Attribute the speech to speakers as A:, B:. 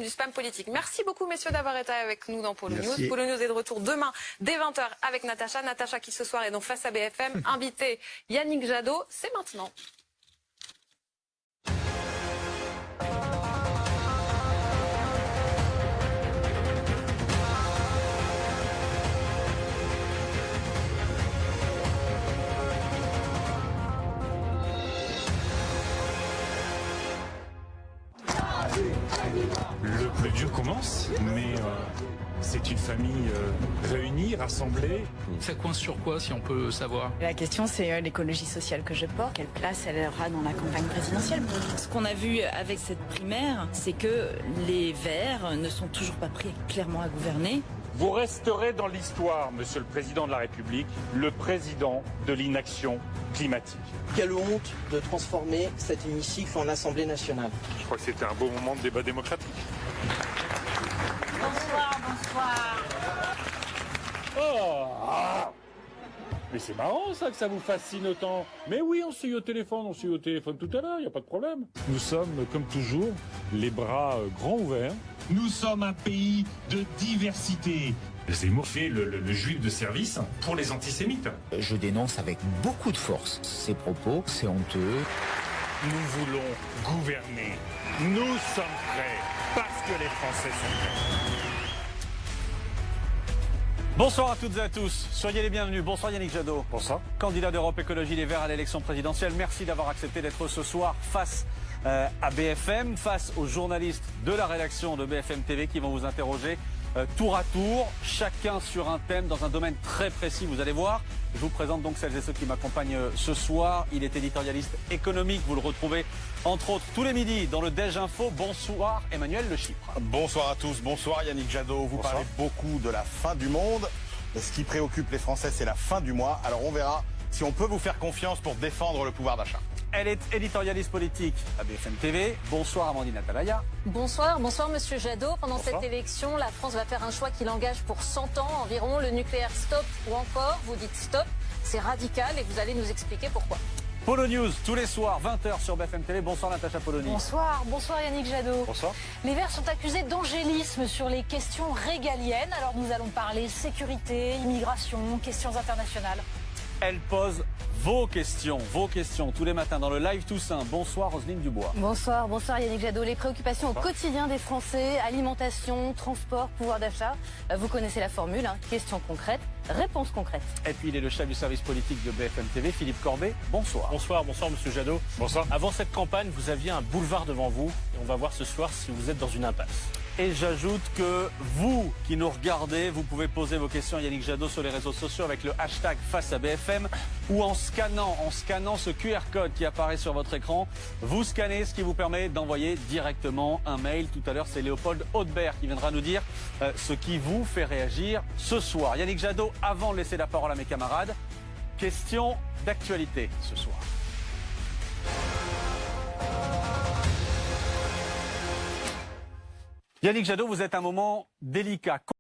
A: Du spam politique. Merci beaucoup messieurs d'avoir été avec nous dans Polo
B: Merci.
A: News. Polo News est de retour demain dès 20h avec Natacha. Natacha qui ce soir est donc face à BFM. Invité Yannick Jadot, c'est maintenant.
C: Le plus dur commence, mais c'est une famille réunie, rassemblée.
D: Ça coince sur quoi, si on peut savoir?
E: La question, c'est l'écologie sociale que je porte. Quelle place elle aura dans la campagne présidentielle? Ce qu'on a vu avec cette primaire, c'est que les Verts ne sont toujours pas pris clairement à gouverner.
C: Vous resterez dans l'histoire, Monsieur le Président de la République, le président de l'inaction climatique.
F: Quelle honte de transformer cet hémicycle en Assemblée nationale.
C: Je crois que c'était un beau moment de débat démocratique.
E: Bonsoir, bonsoir.
C: Oh, mais c'est marrant ça que ça vous fascine autant. Mais oui, on s'est eu au téléphone tout à l'heure, il n'y a pas de problème. Nous sommes, comme toujours, les bras grands ouverts.
G: Nous sommes un pays de diversité.
C: Zemmour fait le juif de service pour les antisémites.
H: Je dénonce avec beaucoup de force ces propos, c'est honteux.
C: Nous voulons gouverner. Nous sommes prêts parce que les Français sont prêts.
I: Bonsoir à toutes et à tous, soyez les bienvenus. Bonsoir Yannick Jadot.
C: Bonsoir.
I: Candidat d'Europe Écologie Les Verts à l'élection présidentielle. Merci d'avoir accepté d'être ce soir face à BFM, face aux journalistes de la rédaction de BFM TV qui vont vous interroger tour à tour, chacun sur un thème dans un domaine très précis. Vous allez voir, je vous présente donc celles et ceux qui m'accompagnent ce soir. Il est éditorialiste économique, vous le retrouvez entre autres tous les midis dans le Déj Info. Bonsoir Emmanuel Le Chypre.
J: Bonsoir à tous, bonsoir Yannick Jadot. Vous parlez beaucoup de la fin du monde. Ce qui préoccupe les Français, c'est la fin du mois. Alors on verra si on peut vous faire confiance pour défendre le pouvoir d'achat.
I: Elle est éditorialiste politique à BFM TV. Bonsoir Amandine Atalaya.
K: Bonsoir Monsieur Jadot. Pendant cette élection, la France va faire un choix qui l'engage pour 100 ans environ. Le nucléaire stop ou encore, vous dites stop, c'est radical et vous allez nous expliquer pourquoi.
I: Polo News, tous les soirs, 20h sur BFM TV. Bonsoir Natacha Polony.
K: Bonsoir Yannick Jadot.
I: Bonsoir.
K: Les Verts sont accusés d'angélisme sur les questions régaliennes. Alors nous allons parler sécurité, immigration, questions internationales.
I: Elle pose vos questions tous les matins dans le Live Toussaint. Bonsoir Roselyne Dubois.
K: Bonsoir Yannick Jadot. Les préoccupations au quotidien des Français, alimentation, transport, pouvoir d'achat. Vous connaissez la formule, hein. Questions concrètes, réponses concrètes.
I: Et puis il est le chef du service politique de BFM TV, Philippe Corbet. Bonsoir.
D: Bonsoir Monsieur Jadot.
C: Bonsoir.
D: Avant cette campagne, vous aviez un boulevard devant vous et on va voir ce soir si vous êtes dans une impasse.
I: Et j'ajoute que vous qui nous regardez, vous pouvez poser vos questions à Yannick Jadot sur les réseaux sociaux avec le hashtag face à BFM ou en scannant ce QR code qui apparaît sur votre écran. Vous scannez, ce qui vous permet d'envoyer directement un mail. Tout à l'heure, c'est Léopold Haudebert qui viendra nous dire ce qui vous fait réagir ce soir. Yannick Jadot, avant de laisser la parole à mes camarades, question d'actualité ce soir. Yannick Jadot, vous êtes à un moment délicat.